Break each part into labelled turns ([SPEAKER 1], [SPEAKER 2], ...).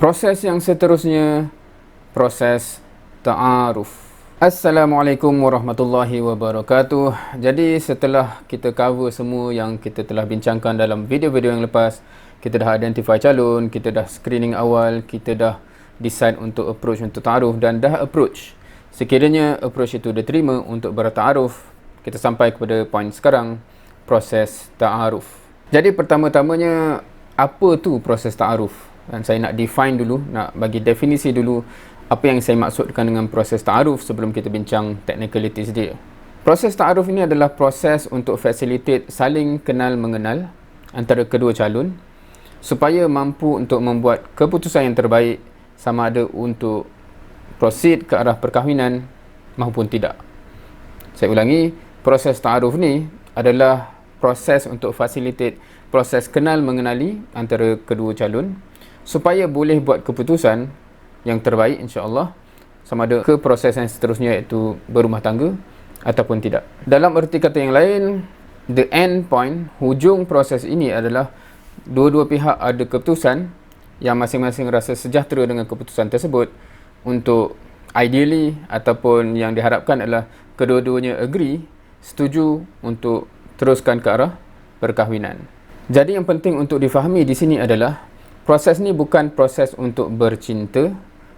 [SPEAKER 1] Proses yang seterusnya, proses ta'aruf. Assalamualaikum warahmatullahi wabarakatuh. Jadi setelah kita cover semua yang kita telah bincangkan dalam video-video yang lepas, kita dah identify calon, kita dah screening awal, kita dah decide untuk approach untuk ta'aruf dan dah approach. Sekiranya approach itu diterima untuk berta'aruf, kita sampai kepada poin sekarang, proses ta'aruf. Jadi pertama-tamanya, apa tu proses ta'aruf? Dan saya nak define dulu, nak bagi definisi dulu apa yang saya maksudkan dengan proses ta'aruf sebelum kita bincang technicalities dia. Proses ta'aruf ini adalah proses untuk facilitate saling kenal mengenal antara kedua calon supaya mampu untuk membuat keputusan yang terbaik sama ada untuk proceed ke arah perkahwinan maupun tidak. Saya ulangi, proses ta'aruf ni adalah proses untuk facilitate proses kenal mengenali antara kedua calon supaya boleh buat keputusan yang terbaik insya-Allah sama ada ke proses yang seterusnya iaitu berumah tangga ataupun tidak. Dalam erti kata yang lain, the end point, hujung proses ini adalah dua-dua pihak ada keputusan yang masing-masing rasa sejahtera dengan keputusan tersebut untuk ideally ataupun yang diharapkan adalah kedua-duanya agree, setuju untuk teruskan ke arah perkahwinan. Jadi yang penting untuk difahami di sini adalah proses ni bukan proses untuk bercinta,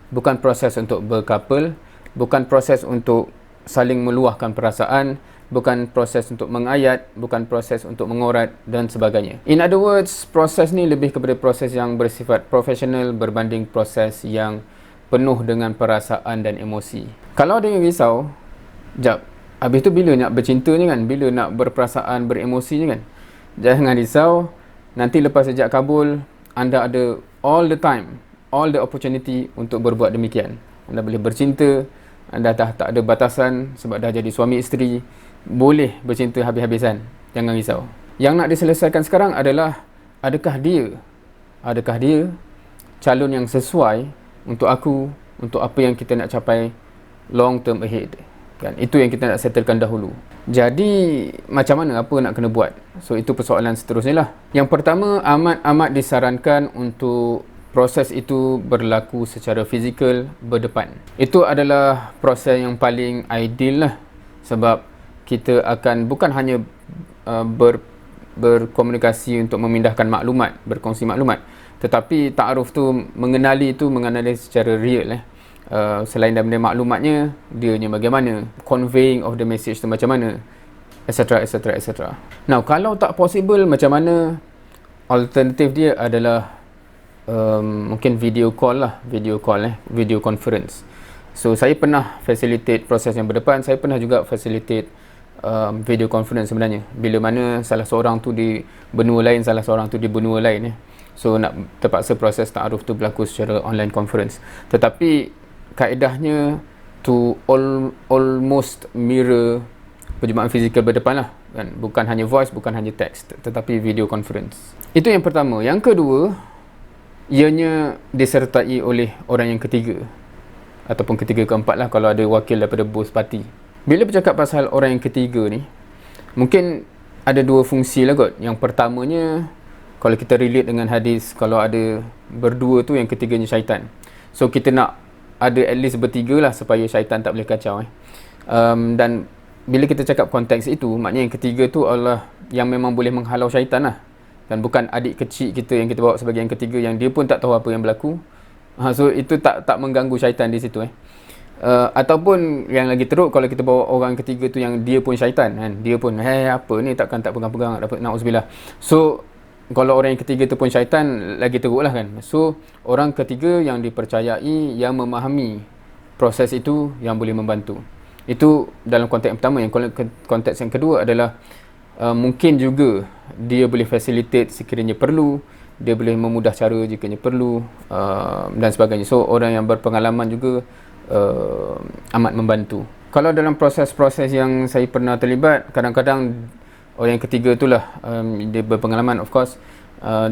[SPEAKER 1] bukan proses untuk berkapal, bukan proses untuk saling meluahkan perasaan, bukan proses untuk mengayat, bukan proses untuk mengorat dan sebagainya. In other words, proses ni lebih kepada proses yang bersifat profesional berbanding proses yang penuh dengan perasaan dan emosi. Kalau ada yang risau, habis tu bila nak bercinta ni kan, bila nak berperasaan, beremosi ni kan, jangan risau, nanti lepas sejak kabul, anda ada all the time, all the opportunity untuk berbuat demikian. Anda boleh bercinta, anda dah tak ada batasan sebab dah jadi suami isteri, boleh bercinta habis-habisan. Jangan risau. Yang nak diselesaikan sekarang adalah adakah dia calon yang sesuai untuk aku, untuk apa yang kita nak capai long term ahead. Kan? Itu yang kita nak settlekan dahulu. Jadi macam mana, apa nak kena buat? So itu persoalan seterusnya lah. Yang pertama, amat disarankan untuk proses itu berlaku secara fizikal berdepan. Itu adalah proses yang paling ideal lah. Sebab kita akan bukan hanya berkomunikasi untuk memindahkan maklumat, berkongsi maklumat, tetapi ta'aruf tu mengenali secara real selain daripada maklumatnya, dianya bagaimana, conveying of the message tu macam mana, etc. Now, kalau tak possible, macam mana? Alternatif dia adalah mungkin video conference. So saya pernah facilitate proses yang berdepan, saya pernah juga facilitate video conference sebenarnya, bila mana salah seorang tu di benua lain, salah seorang tu di benua lain so nak terpaksa proses ta'aruf tu berlaku secara online conference. Tetapi kaedahnya to almost mirror perjumpaan fizikal berdepan lah kan? Bukan hanya voice, bukan hanya text, tetapi video conference. Itu yang pertama. Yang kedua, ianya disertai oleh orang yang ketiga ataupun ketiga keempat lah kalau ada wakil daripada both party. Bila bercakap pasal orang yang ketiga ni, mungkin ada dua fungsi lah kot. Yang pertamanya, kalau kita relate dengan hadis, kalau ada berdua tu, yang ketiganya syaitan. So kita nak ada at least bertiga lah supaya syaitan tak boleh kacau dan bila kita cakap konteks itu, maknanya yang ketiga tu adalah yang memang boleh menghalau syaitan lah, dan bukan adik kecil kita yang kita bawa sebagai yang ketiga yang dia pun tak tahu apa yang berlaku. So itu tak mengganggu syaitan di situ ataupun yang lagi teruk, kalau kita bawa orang ketiga tu yang dia pun syaitan kan, dia pun apa ni, takkan tak pegang-pegang dapat, na'udzubillah. So kalau orang yang ketiga tu pun syaitan, lagi teruk lah kan. So orang ketiga yang dipercayai, yang memahami proses itu, yang boleh membantu. Itu dalam konteks yang pertama. Yang konteks yang kedua adalah mungkin juga dia boleh facilitate sekiranya perlu, dia boleh memudah cara jikanya perlu, dan sebagainya. So orang yang berpengalaman juga amat membantu. Kalau dalam proses-proses yang saya pernah terlibat, kadang-kadang orang yang ketiga itulah dia berpengalaman, of course,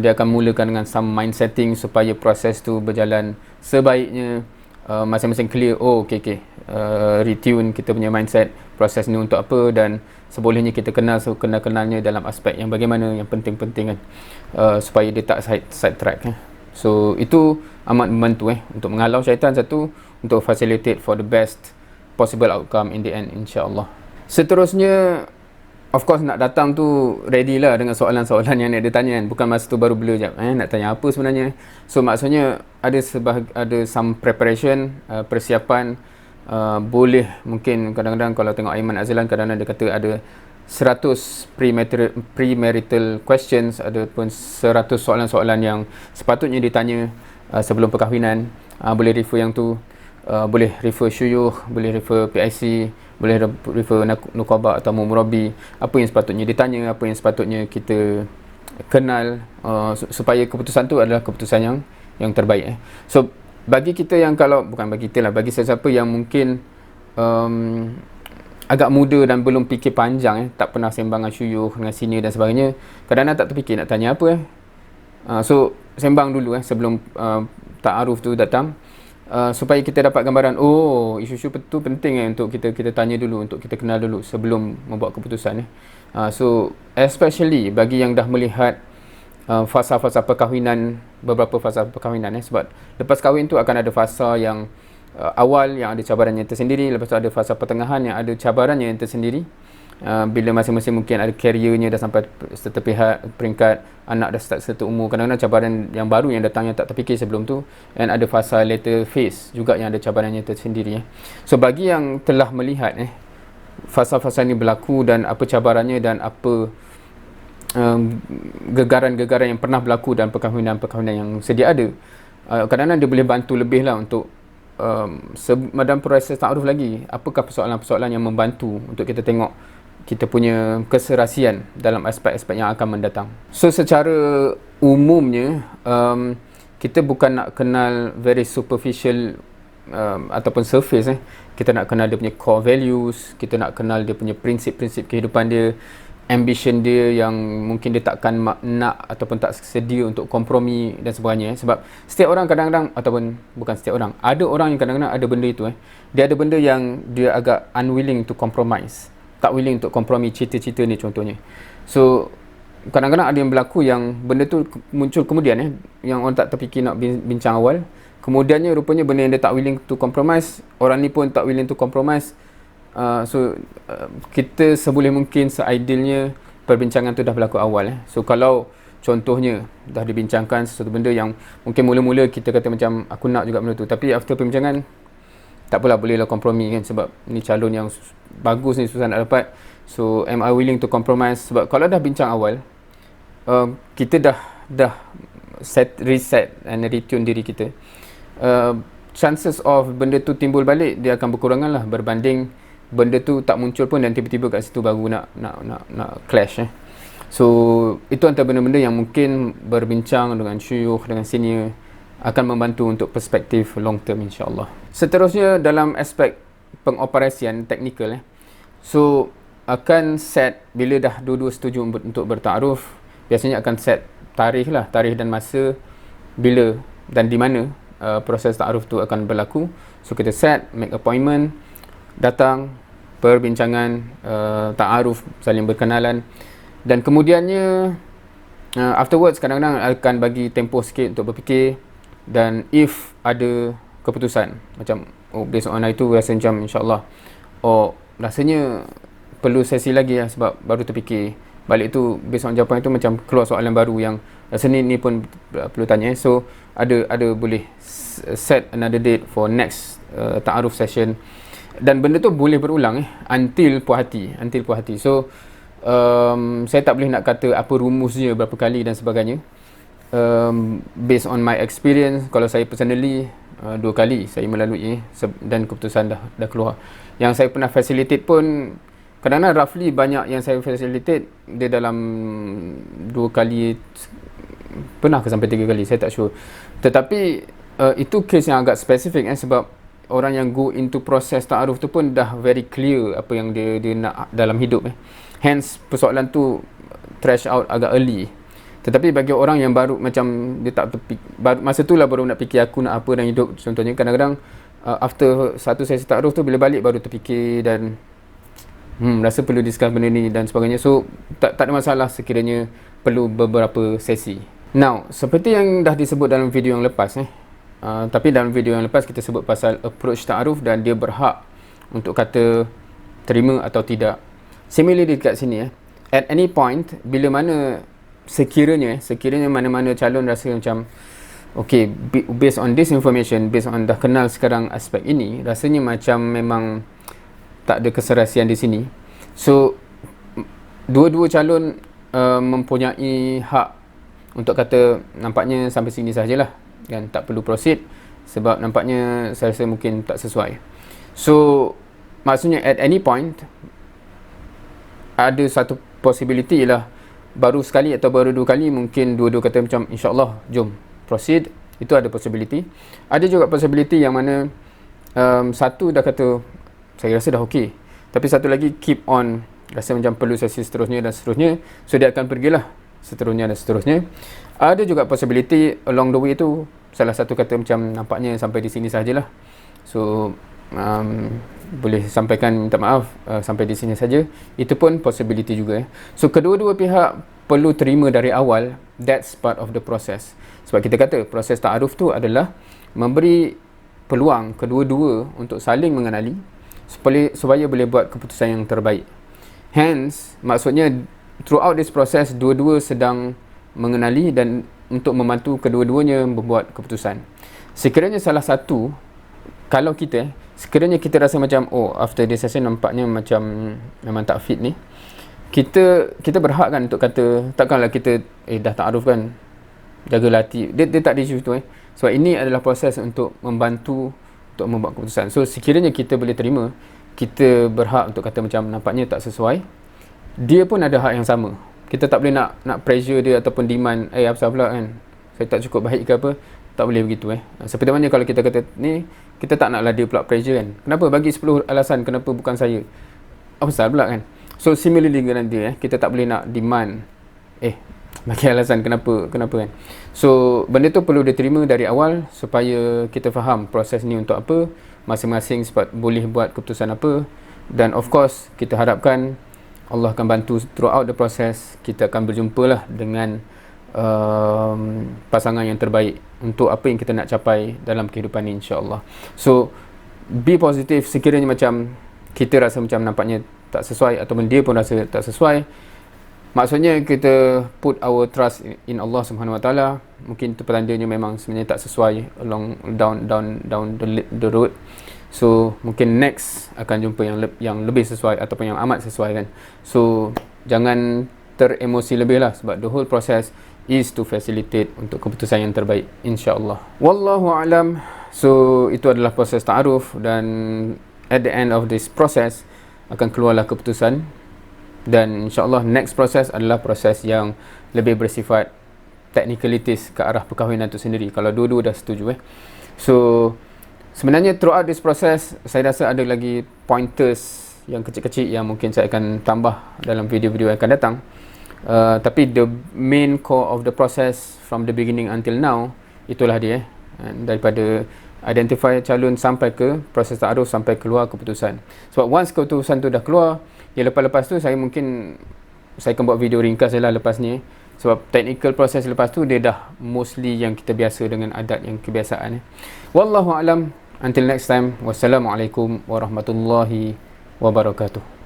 [SPEAKER 1] dia akan mulakan dengan some mind setting supaya proses tu berjalan sebaiknya, masing-masing clear, retune kita punya mindset, proses ni untuk apa, dan sebolehnya kita kenalnya dalam aspek yang bagaimana, yang penting-penting kan, supaya dia tak side track So itu amat membantu untuk menghalau syaitan satu, untuk facilitate for the best possible outcome in the end, insya-Allah. Seterusnya, of course nak datang tu ready lah dengan soalan-soalan yang nak ditanya kan. Bukan masa tu baru blur jap nak tanya apa sebenarnya. So maksudnya ada some preparation, persiapan. Boleh mungkin kadang-kadang kalau tengok Aiman Azlan, kadang-kadang dia kata ada 100 premarital questions, ada pun 100 soalan-soalan yang sepatutnya ditanya sebelum perkahwinan. Boleh refer yang tu, boleh refer syuyukh, boleh refer PIC, boleh refer nuqaba atau murabi. Apa yang sepatutnya ditanya, apa yang sepatutnya kita kenal, supaya keputusan tu adalah keputusan yang terbaik. So bagi kita yang, kalau bukan bagi kita lah, bagi sesiapa yang mungkin agak muda dan belum fikir panjang, tak pernah sembang dengan syuyukh, dengan senior dan sebagainya, kadang-kadang tak terfikir nak tanya apa. So sembang dulu sebelum ta'aruf tu datang, supaya kita dapat gambaran, isu-isu tu penting untuk kita tanya dulu, untuk kita kenal dulu sebelum membuat keputusan. So especially bagi yang dah melihat fasa-fasa perkahwinan, beberapa fasa perkahwinan, sebab lepas kahwin tu akan ada fasa yang awal yang ada cabarannya tersendiri, lepas tu ada fasa pertengahan yang ada cabarannya yang tersendiri. Bila masing-masing mungkin ada careernya dah sampai serta peringkat, anak dah start serta umur, kadang-kadang cabaran yang baru yang datang yang tak terfikir sebelum tu, dan ada fasa later phase juga yang ada cabarannya tersendiri. So bagi yang telah melihat fasa-fasa ni berlaku dan apa cabarannya dan apa gegaran-gegaran yang pernah berlaku dalam perkahwinan-perkahwinan yang sedia ada, kadang-kadang dia boleh bantu lebih lah untuk dalam proses ta'aruf lagi, apakah persoalan-persoalan yang membantu untuk kita tengok kita punya keserasian dalam aspek-aspek yang akan mendatang. So secara umumnya kita bukan nak kenal very superficial ataupun surface. Kita nak kenal dia punya core values, kita nak kenal dia punya prinsip-prinsip kehidupan dia, ambition dia yang mungkin dia takkan nak ataupun tak sedia untuk kompromi dan sebagainya. Sebab setiap orang kadang-kadang, ataupun bukan setiap orang, ada orang yang kadang-kadang ada benda itu dia ada benda yang dia agak unwilling to compromise, tak willing untuk kompromi. Cita-cita ni contohnya. So kadang-kadang ada yang berlaku yang benda tu muncul kemudian yang orang tak terfikir nak bincang awal, kemudiannya rupanya benda yang dia tak willing to compromise, orang ni pun tak willing to compromise. Kita seboleh mungkin, seidealnya perbincangan tu dah berlaku awal. So kalau contohnya dah dibincangkan sesuatu benda yang mungkin mula-mula kita kata macam aku nak juga benda tu, tapi after perbincangan tak apalah, bolehlah kompromi kan, sebab ni calon yang bagus ni, susah nak dapat. So am I willing to compromise? Sebab kalau dah bincang awal, kita dah reset and retune diri kita, chances of benda tu timbul balik dia akan berkurangan lah, berbanding benda tu tak muncul pun dan tiba-tiba kat situ baru nak clash. So itu antara benda-benda yang mungkin berbincang dengan syuyukh, dengan senior akan membantu untuk perspektif long term, insya-Allah. Seterusnya dalam aspek pengoperasian teknikal, so akan set, bila dah dua-dua setuju untuk bertaaruf, biasanya akan set tarikh dan masa bila dan di mana proses taaruf tu akan berlaku. So kita set, make appointment, datang, perbincangan, ta'aruf, saling berkenalan, dan kemudiannya afterwards kadang-kadang akan bagi tempoh sikit untuk berfikir, dan if ada keputusan macam based on itu rasa macam insyaAllah rasanya perlu sesi lagi sebab baru terfikir balik tu, based on jawapan itu macam keluar soalan baru yang rasanya ni pun perlu tanya. So ada boleh set another date for next ta'aruf session, dan benda tu boleh berulang until puas hati. So saya tak boleh nak kata apa rumusnya berapa kali dan sebagainya. Based on my experience, kalau saya personally 2 kali saya melalui dan keputusan dah keluar. Yang saya pernah facilitate pun kadang-kadang roughly banyak yang saya facilitate dia dalam 2 kali, pernah ke sampai 3 kali, saya tak sure. Tetapi itu case yang agak spesifik sebab orang yang go into proses ta'aruf tu pun dah very clear apa yang dia nak dalam hidup. Hence persoalan tu trash out agak early. Tetapi bagi orang yang baru, macam dia tak masa tu lah baru nak fikir aku nak apa dalam hidup contohnya, kadang-kadang after satu sesi ta'aruf tu bila balik baru terfikir dan rasa perlu discuss benda ni dan sebagainya. So tak ada masalah sekiranya perlu beberapa sesi. Now, seperti yang dah disebut dalam video yang lepas tapi dalam video yang lepas kita sebut pasal approach ta'aruf dan dia berhak untuk kata terima atau tidak. Similarly dekat sini at any point, bila mana sekiranya mana-mana calon rasa macam okay, based on this information, based on dah kenal sekarang aspek ini, rasanya macam memang tak ada keserasian di sini. So dua-dua calon mempunyai hak untuk kata nampaknya sampai sini sajalah kan, tak perlu proceed sebab nampaknya saya rasa mungkin tak sesuai. So maksudnya at any point ada satu possibility ialah baru sekali atau baru dua kali mungkin dua-dua kata macam insyaAllah jom proceed, itu ada possibility. Ada juga possibility yang mana satu dah kata saya rasa dah okey, tapi satu lagi keep on rasa macam perlu sesi seterusnya dan seterusnya, so dia akan pergilah seterusnya dan seterusnya. Ada juga possibility along the way tu salah satu kata macam nampaknya sampai di sini sajalah, so boleh sampaikan minta maaf sampai di sini saja, itu pun possibility juga So kedua-dua pihak perlu terima dari awal, that's part of the process. Sebab kita kata proses ta'aruf tu adalah memberi peluang kedua-dua untuk saling mengenali supaya boleh buat keputusan yang terbaik. Hence, maksudnya throughout this process dua-dua sedang mengenali dan untuk membantu kedua-duanya membuat keputusan. Sekiranya salah satu, kalau sekiranya kita rasa macam after this session nampaknya macam memang tak fit ni, kita berhak kan untuk kata, takkanlah kita dah ta'aruf kan, jagalah hati, dia tak ada isu tu sebab ini adalah proses untuk membantu untuk membuat keputusan. So sekiranya kita boleh terima, kita berhak untuk kata macam nampaknya tak sesuai, dia pun ada hak yang sama. Kita tak boleh nak pressure dia ataupun demand apa pula kan, saya tak cukup baik ke apa, tak boleh begitu seperti mana kalau kita kata ni, kita tak naklah dia pula pressure kan, kenapa bagi 10 alasan kenapa bukan saya, apa pasal pula kan. So similarly dengan dia kita tak boleh nak demand bagi alasan kenapa kan. So benda tu perlu diterima dari awal supaya kita faham proses ni untuk apa, masing-masing sebab boleh buat keputusan apa, dan of course kita harapkan Allah akan bantu throughout the process, kita akan berjumpa lah dengan pasangan yang terbaik untuk apa yang kita nak capai dalam kehidupan ni insya-Allah. So be positive, sekiranya macam kita rasa macam nampaknya tak sesuai ataupun dia pun rasa tak sesuai, maksudnya kita put our trust in Allah Subhanahu Wa Taala. Mungkin itu pertandanya memang sebenarnya tak sesuai along down the road. So mungkin next akan jumpa yang lebih sesuai ataupun yang amat sesuai kan. So jangan teremosi lebih lah sebab the whole process is to facilitate untuk keputusan yang terbaik insya-Allah. Wallahu alam. So itu adalah proses ta'aruf dan at the end of this process akan keluarlah keputusan, dan insya-Allah next proses adalah proses yang lebih bersifat technicalities ke arah perkahwinan itu sendiri kalau dua-dua dah setuju So sebenarnya throughout this process saya rasa ada lagi pointers yang kecil-kecil yang mungkin saya akan tambah dalam video-video yang akan datang, tapi the main core of the process from the beginning until now itulah dia daripada identify calon sampai ke proses ta'aruf sampai keluar keputusan. Sebab once keputusan tu dah keluar, lepas tu saya akan buat video ringkas lah lepas ni sebab technical proses lepas tu dia dah mostly yang kita biasa dengan adat yang kebiasaan Wallahu alam. Until next time, wassalamualaikum warahmatullahi wabarakatuh.